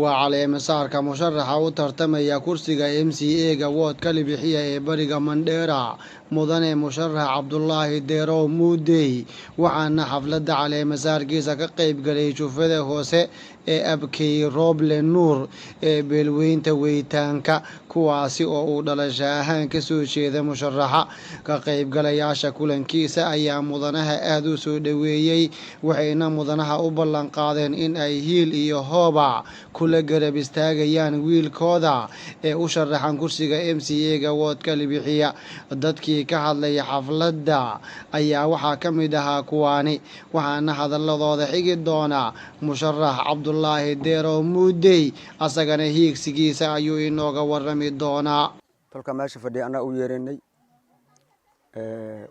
وعلى مسارك مشرحة وترتمي كرسي MCA وود كالبحية بريغا منديرا مدن مشرح عبد الله ديرو مودي وعنا حفلة على مسار كيسا كقيب قلي شوفده هوسي أبكي روبل النور بالوينتا ويتانكا kuwaasi oo uu dhalasho ahaan ka soo jeeda musharaxa ka qaybgalayaasha kulankiisa ayaa mudanaha aad u soo dhaweeyay waxayna mudanaha u ballan qaadeen in ay hiil iyo hooba kula garab istaagayaan wiilkooda ee u sharaxan kursiga MCA-ga woodka libixiya dadkii ka hadlaya xafladda ayaa waxaa ka mid ahaa kuwaani waxaana hadaladooda xigi doona musharax Cabdullaahi Deero Muudey asagana hiigsigiisa ayuu inooga warramay doona tolka meesha fadhiya ana u yeeranay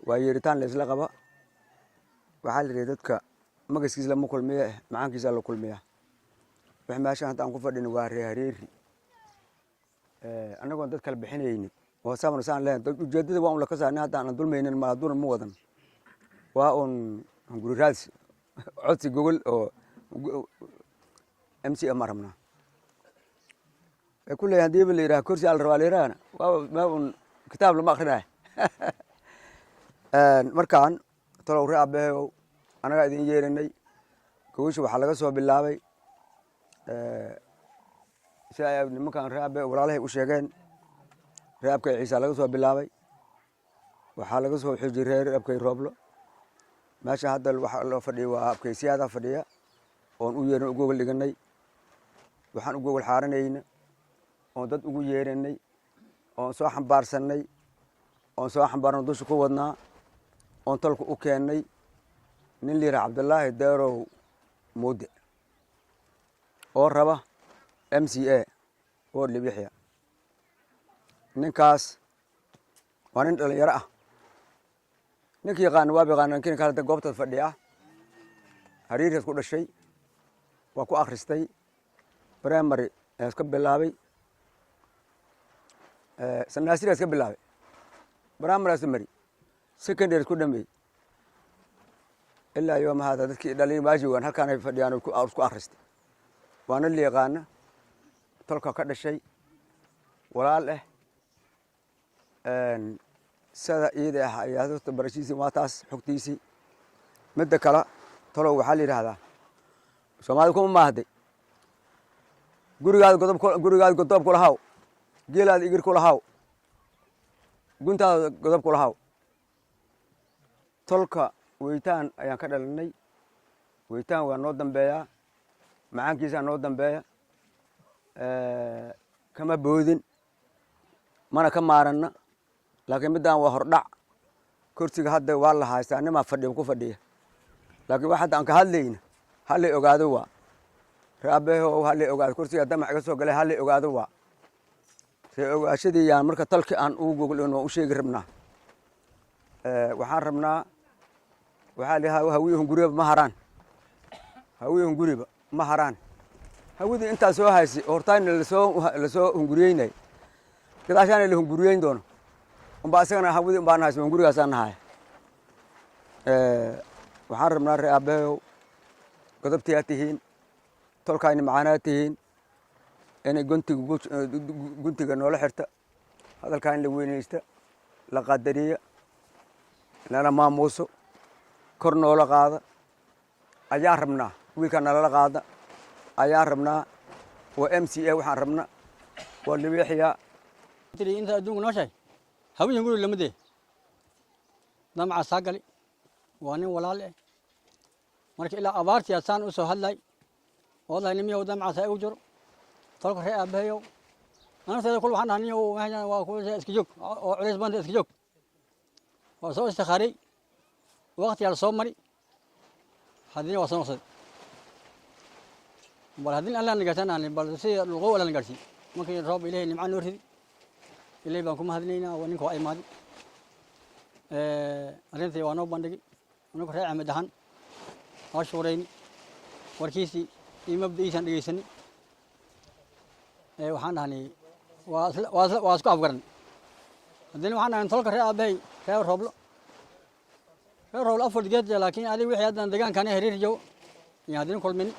waa yeeritaan la isla qaba waxa la yiraahdaa dadka magaciisa lama kulmiyo macaankiisa la kulmiyo wax meesha hadda aan ku fadhino waa reereeri anagoo dad kala bixinayeen oo saamana saan leen dad ujeedada waa un la ka saarnaa hadda aan dulmaynin ma dul mu wadan waa un guri raas codsi Google oo MCA marabna كل هندي اللي راه كرسي على الرواليران ما كتاب لما أخذناه مركان طلعوا رأبه أنا قاعد يجيرني كويس وحلقة سوا بالله شايف المكان رأبه ولا له وشجعن رأبك عيسى لقى سوا بالله وحلقة سوا حجر رأبك يرابله ماشي هذا الوحلا فدي وأبك سيادة فدية ونقول جوجل لجني وحن جوجل حارنين oo dad ugu yeeranay oo soo xambaarsanay oo soo xambaarno dusha ku wadnaa oo talku u keenay nin liira Cabdullaahi Deero Muudey oo raba MCA oo libixiya ninkaas waa nin dhalinyaro ah ninkii yaqaan waa yaqaan kin kala goobta fadhiya hariirkiis ku dhashay waa ku akhristay primary iska bilaabay سناسير اسكت بالله برامج اسمري سكندري كل دمي إلا يوم هذا ذكي دليل باجي وأنا هل كان يفديان أو أخرست وأنا اللي غانا تلقى كذا شيء ولا له سدا إذا هذا تبرشيسي ما تاس حكتيسي مدة كلا طلعوا حالي هذا سمعكم ما هدي قرقاد قطب كل هاو جيلاد يجر كل هاو قنتا قطب كل هاو تلقى ويتان أيام كذا لني ويتان ونودن بيا معان كيسان نودن بيا كما بودين ما أنا كم عارنا لكن بدنا وهردع كرسي هذا والله هاي سنة ما فدي وكفديه لكن واحد أنك هاللين هاللي أقعدوا رابه وهاللي أقعد كرسي هذا ما حكسوا قال هاللي أقعدوا أشدي يعني مركز تلك أن أوجو إنه وشيء قربنا وحرمنا وحالها هويهم قريب مهران هويهم قريب مهران هودي أنت سوا هاي أورتين اللي سوا هم قريبين كذا عشان اللي هم قريبين دون وبعدين هودي بان هاي هم قريب عشان هاي وحرمنا الرأبه كتبت ياتهين تلك إن معاناتهين أنا قنت قنولا حرت هذا كان اللي وينيسته لقدرية أنا ما موسو كرنولا قاعدة أجاربنا ويكنا لا قاعدة أجاربنا وMCA وحرمنا واللي بيحيا تري أنت أدون ناشي هبي يقولوا لما ده نام عساقلي وأنا ولا له مرك إلى أبارت يا سان وسهل والله إني ميودم عساق وجر طلق رأي أبهيو أنا سأقول كل واحد هني وهنا وكل شيء إسكجوك وعليس بند إسكجوك وسوي استخاري وقت على صومري هذين وصل بل هذين الله نقتنا يعني بل سي الغو ولا نقتي ممكن الرب إليه اللي معنا نورثي إليه بنكم هذيننا ونكو أي مادي أرين ثي وانو بندقي ونكو رأي عمدهان عشورين وركيسي يمبدئي سندقي سني waxaan dhahnay waa isku afgaran haddii waxaan dhahnay tolka reer aabbahay reer rooblo afar geed laakiin adiga wixii haddan deegaankan xiriir joog iyo haddii kulmin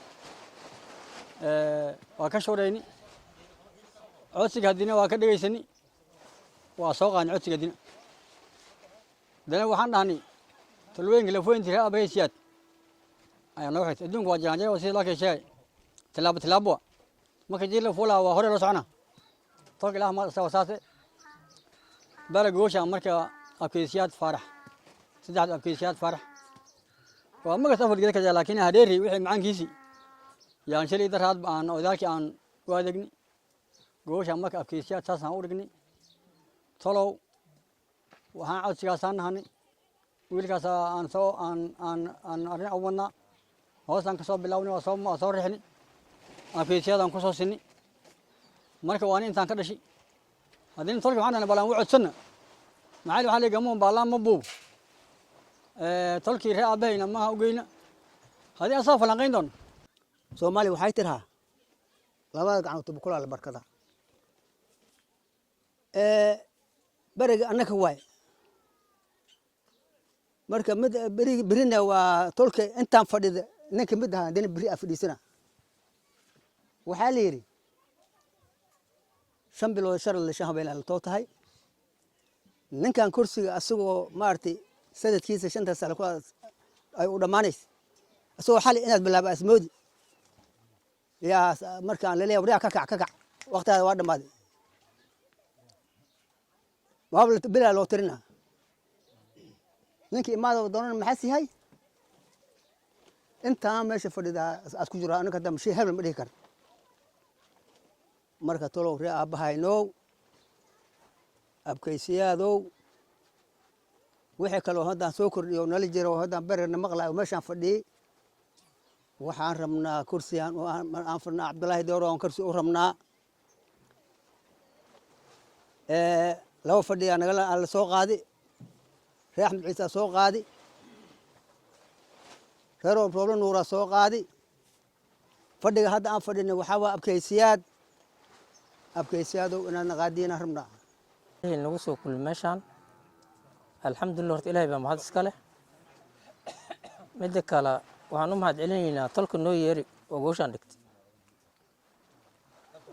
وكشوريني عدسك هدينا وكدقيسني وسوق عن عدسك هدينا دنا وحنا هني تلوين لفوين ترى أبيسيات أنا نوحت الدنيا واجرانجة وسيد لك شيء تلابوا ما كجيل فولا وهوري لسعنا طاق له ما سوى ساسة بلغوش أمريكا أبيسيات فرح سجاد أبيسيات فرح وأما كسافر كذا كذا لكن هديري وحي معان كيسي يعني شلي درهاد عن وذاك عن وادقني جوش أمك أبيسيات ساسنا أورقني طلعوا وها عاد سياسان هني ويلكاسا عن سو عن أرنا أولنا هو سان كسب بلاوني وصوم وصور رحني أبيسيات عن كسر سني مركب واني إنسان كذا شيء هذين طلعوا معنا بلان وعد سنة معلو حالي جمون بلان مبوب تلقي رأى بينا ما هو جينا هذه أصلا فلانقين دون Soomaali waxay tirahaa labada gacanood bukula la barkada bariga annaka waay marka mid birina waa tolka intaan fadhida ninka mid ahaa dina biri afdhiisana waxa la yiri 5 bilood shar la shahabeen la tootahay ninkan kursiga asagoo maartay sanadkiisa 5 sano ku ay u dhamaanayso asagoo xal inaad bilaabo asmoodi يا مركان لليه وريا ككع وقتها وادم هذا وقبل بلا لو ترنا نك ما دون محسي هاي انت ماشي فريدا اسكو جرا انا كدام شيء هبل ما ديكر مركا تولو ريا ابهاي نو ابكيسيادو وحي كلو هدا سو كرديو نلا جيرو هدا برنا مقلا meeshan fadhiyay waxaan rabnaa kursiyan oo aan furnaa Cabdullaahi Dooro aan kursi u rabnaa laba fadhiya naga la soo qaadi Reer Axmed Ciise soo qaadi Reer Problem Nuura soo qaadi fadhiga hadda aan fadhino waxa waa abkaysiyaad oo inaan qaadina rabnaa nagu soo kulmeeshan alxamdulillah horta Ilaahay baa mahad iska leh mid kale waxaan u mahad celinaynaa tolka noo yeeri oo gooshan dhigtay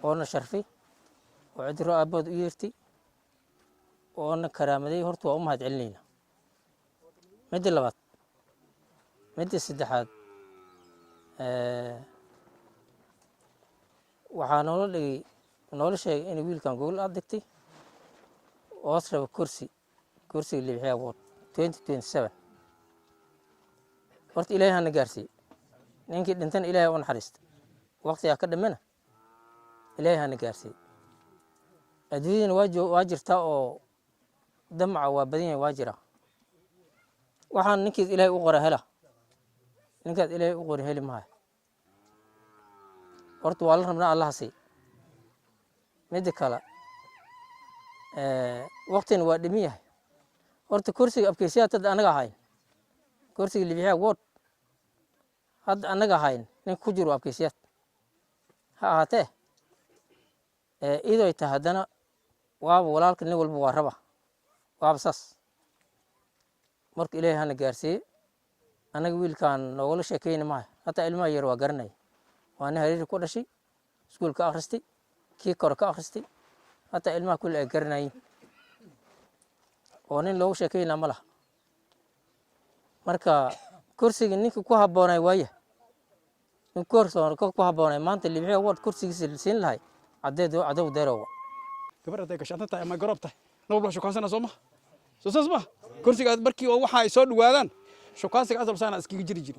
oo na sharfay oo cidro aabad u yeertay oo na karaamaday horta waa u mahad celinaynaa mid labaad mid saddexaad waxaa noola sheegay in wiilkan gobol aad dhigtay oo asraba kursiga Libixiya Award 2027 horta Ilaahay hana gaarsiiyo ninkii dhintan Ilaahay u naxariisto waqtiga ka dhamana Ilaahay hana gaarsiiyo adduunyada waa jirta oo damaca waa badan yahay waa jira waxaan ninkii Ilaahay u qora hela ninkaad Ilaahay u qora heli maayo horta waa la rabnaa Allah si mid kale waqtigan waa dhimi yahay horta kursiga abkaysiyaad anaga ahayn kursiga Libixiya Award هذا أنا جاهين نكجر وابكيسيات هاته إذا يتهدنا واب ولا كنا والبواربة واب ساس مرك إليه أنا جارسي أنا قبل كان نقول شيء معه حتى علما يروى قرني وأنا هرير كل شيء سكول كأخرستي كي كور كأخرستي حتى علما كل قرني وأنا لو شيء نعمله مركا كرسي إنك كوها بوناي وياه كورسون كوها بوناي ما أنت اللي بيعه وقت كرسي سين لهاي عدو ديروا كبرت هيك عشان أنت ما جربته نقول شو كان سنة سوما سوسمه كرسي قاعد بركي وواحد يسود وادان شو كان سك أصل سنة أسكي جري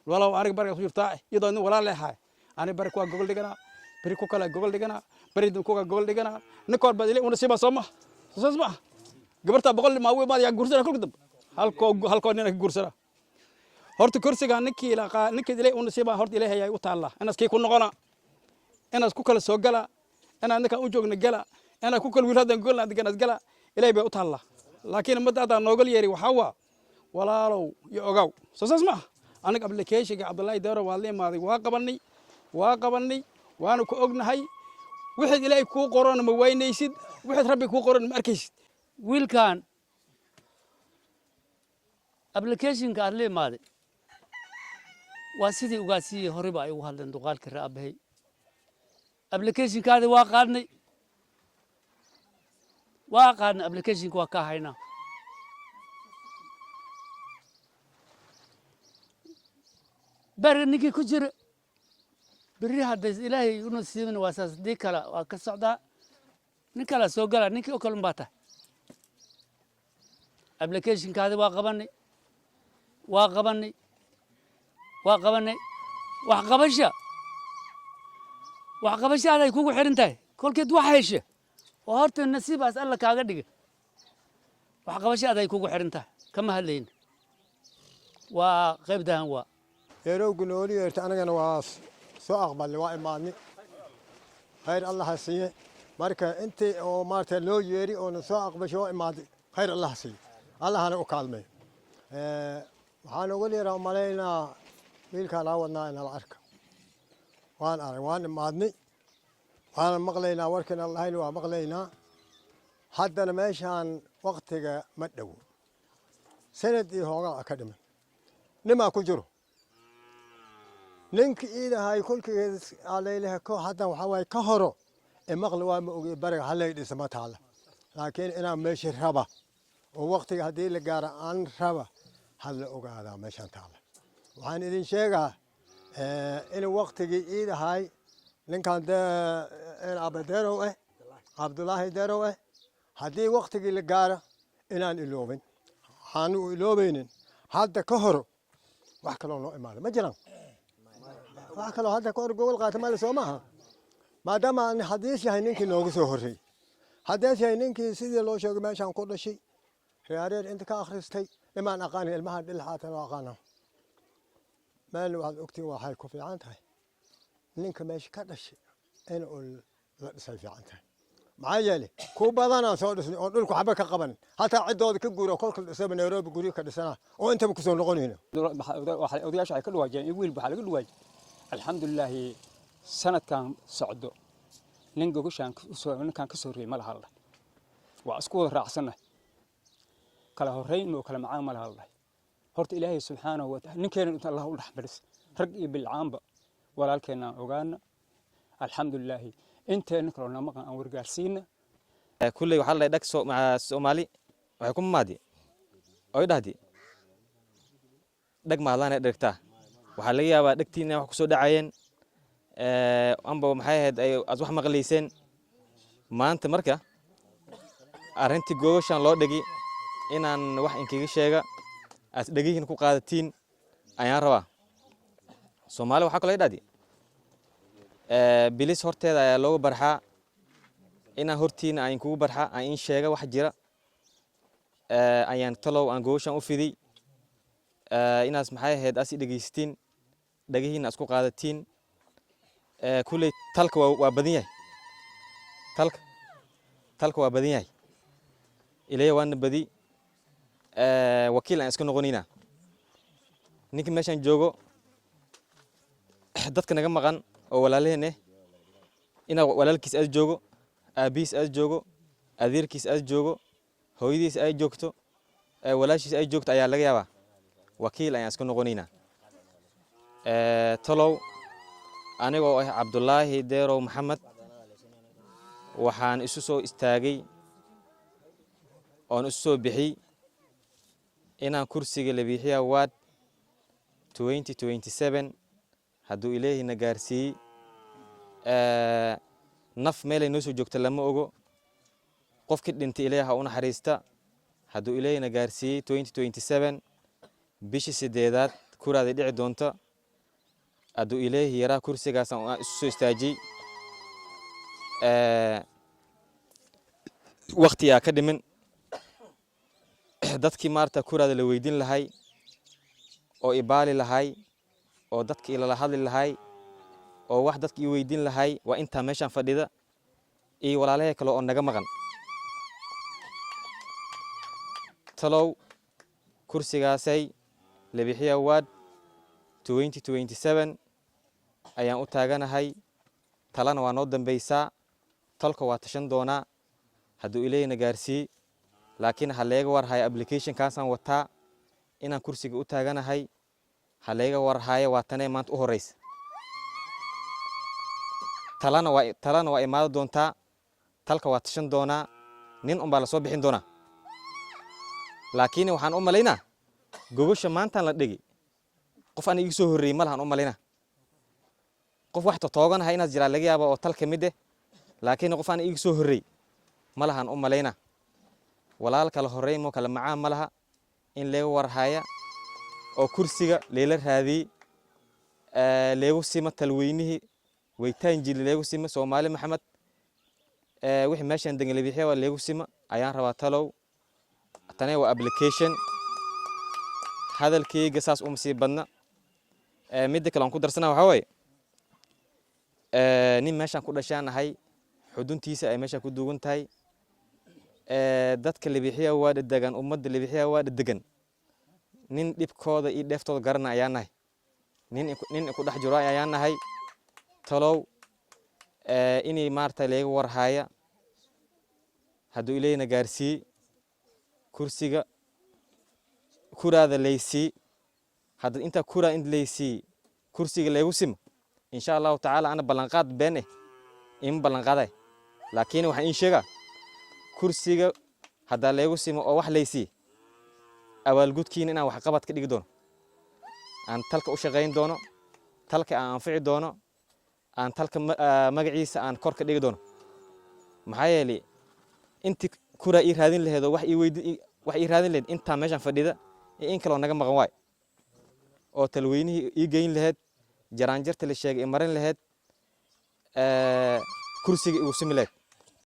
والله أنا بركي صير تاعي يضان ولا له هاي أنا بركوا جوجل دكنا بركوا كلا جوجل دكنا بريد كوكا جوجل دكنا نكور بديله ونسيبه سوما سوسمه كبرت بقول ما هو ما يجورسنا كل كتب هالكو نينا جورسنا horta kursiga ninkii ilaahay uu nasiiba horta ilaahay ay u taala inaas kii ku noqona inaas ku kala soo gala inaan ninka u joogna gala inaan ku kala wiilhadan golna deganas gala ilaahay bay u taala laakiin madada noogol yeeri waxa waa walaalow iyo ogaw saas ma aniga application-ga Cabdullaahi Dooro waa leeyahay waa qabanay waanu ku ognahay wixii ilaahay ku qoran ma weynaysid wixii rabbi ku qoran ma arkaysid wiilkan application-ka leeyahay waa sidii ugaasiyey horeba ay ugu hadleen duqaalkii reer aabbahay applicationkaadi waa qaadnay applicationka waa ka haynaa bariga ninkii ku jira berri hadday ilaahay una siibin waa saas haddii kale waa ka socdaa nin kala soo gala ninkii oo kale un baa tahay applicationkaadi waa qabanay waxqabashaada ay kugu xiran tahay kolkeed wax heshe oo horta nasiibaas alla kaaga dhiga waxqabashaada ay kugu xiran tahay kama hadlayna waa qaybdahan waa eerowgu nooli yeerta anagana waa soo aqbalnay waa imaadnay khayr allah ha siiye marka intii oo maarta loo yeeri oo na soo aqbasho oo imaaday khayr allah ha siiye allahana u kaalmay waxaan uga leeyahay umaleynaa wiilkaan aa wadnaa inala arka waan arag waan imaadnay waana maqlaynaa warkiina lahayna waa maqlaynaa haddana meeshaan waktiga ma dhowo sanad iyo hoogaa ka dhiman nimaa ku jiro ninka iidahay kolkigeed alaylaha ko haddan waxaa waaye ka horo ee maqli waa ma ogi bariga hallay dhisa ma taala laakiin inaan meeshii raba oo waktiga haddii la gaaro aan raba halla ogaadaa meeshaan taala waxaan idin sheegaa in waktigii iidahay ninkan abadeerow cabdulaahi deerow haddii waktigii la gaaro inaan iloobin waxaanu iloobaynin hadda ka horo wax kaloo noo imaada ma jiraan wax kaloo hadda ka hor gogol qaata male soo maaha maadaama aan hadiis yahay ninkii noogu soo horreeyey hadiis yahay ninkii sidii loo sheegay meeshaan ku dhashay reereer inta ka akhristay nimaan aqaanin ilmaha dhilxaatan oo aqaana meel waxaad ogtiin waxay ku fiican tahay ninka meesha ka dhashay in uu la dhisay fiican tahay maxaa yeelay ku badanaa soo dhisnay oo dhulku xaba ka qaban hataa ciddooda ka guura kolka dhisaba nairobi guryo ka dhisana oo intaba kusoo noqonayna odayaasha waxay ka dhawaajiyeen iyo wiil waxaa laga dhawaajiyey alxamdulilaahi sanadkan socdo nin gogashaan ninkaan ka soo reeyey ma laha ladhahay waa isku wada raacsannahay kala horrayn oo kala macaan ma laha ladhahay horta ilaahay subxaanahu wataala ninkeena inta allah u dhaxbaris rag iyo bilcaanba walaalkeenaan ogaana alxamdulilaahi inteena kaloo na maqan aan wargaarsiina kulley waxaa la dhag Soomaali waxay ku maadi oo dhahdi dhag maadlaan ay dhigtaa waxaa laga yaabaa dhagtiina wax ku soo dhacayeen amba maxay ahayd ay wax maqlayseen maanta marka arrintii gooshan loo dhigi inaan wax inkiga sheega as dhagihiin ku qaadatiin ayaan rabaa Soomaali waxa kale dhahdi bilis horteeda ayaa looga barxaa inaan hortiina aan kugu barxaa aan in sheega wax jira ayaan talow aan gooshan u fiday inaas maxay ahayd as dhageystiin dhagihiina isku qaadatiin kulley talka waa badan yahay talka waa badan yahay ilaahay waana badi wakiil aan iska noqonina ninka meeshan joogo dadka naga maqan oo walaalaheen ina walaalkiis aad joogo aabiis aad joogo adeerkiis aad joogo hooyadiis ay joogto walaashiis ay joogto ayaa laga yaabaa wakiil ayaan iska noqonina talow anigoo ah Cabdulaahi Deerow Maxamed waxaan isu soo istaagay oon isu soo bixi inaan kursiga la bixiya waad 2027 hadduu ilaahay na gaarsiiyey naf meel ay noo soo joogto lama ogo qofkii dhintay ilaahay ha u naxariista hadduu ilaahay na gaarsiiyey 2027 bishii 8aad kuraada dhici doonta hadduu ilaahay yaraa kursigaas aan isu soo istaajiyey waqtigaa ka dhimin dadkii maarta kuraada la weydiin lahay oo ibaali lahay oo dadkii lala hadli lahay oo wax dadkii weydiin lahay waa inta meeshan fadhida iyo walaalahay kale oo naga maqan talow kursigaasay la bixiya waad 2027 ayaan u taaganahay talana waa noo dambaysaa talka waa tashan doonaa hadduu ilayna gaarsiiyey laakiin ha leega war haya application kaasaan wataa inaan kursiga u taaganahay halayga warhaya waa tanay maanta u horeysa talana waa imaado doontaa talka waa tashan doonaa nin unbaa la soo bixin doonaa laakiin waxaan u malaynaa gogosha maantaan la dhigi qof aan iga soo horreeyey ma lahan u malaynaa qof wax tooganahay inaad jiraa laga yaaba oo tal ka mid eh laakiin qof aan iga soo horreey ma lahan u malaynaa walaal kala horreeymo kala macaan ma laha in laga warhaya oo kursiga leela raadiyey leegu sima talweynihii weytaan jili leegu sima Soomaali Maxamed wixii meeshan dangale bixiya waa leegu sima ayaan rabaa talow tanay waa application hadalkayga saas uma sii badna mid kale aan ku darsanaa waxa way nin meeshan ku dhashaanahay xuduntiisa ay meesha ku duugan tahay dadka libixiya waa degan ummadda libixiya waa degan nin dhibkooda iyo dheeftooda garana ayaan nahay nin ku dhex jiro ayaan nahay talow inay maartay leega warhaya hadduu ilayna gaarsii kursiga kuraada leysii hadda inta kuraa in leysii kursiga leegu sima insha Allah ta'ala ana ballanqaad been in ballanqaaday laakiin waxaan in sheegaa kursiga hadda leegu sima oo wax leysii abaalgudkiina inaan wax qabad ka dhigi doono aan talka u shaqeyn doono talka aan anfici doono aan talka magaciisa aan kor ka dhigi doono maxaa yeelay inti kura ii raadin laheedo wax ii raadin laheed inta meeshan fadhida in kale naga maqan waay oo talweynihii ii geyn laheed jaraanjarta la sheegay marin laheed kursiga igu simi laheed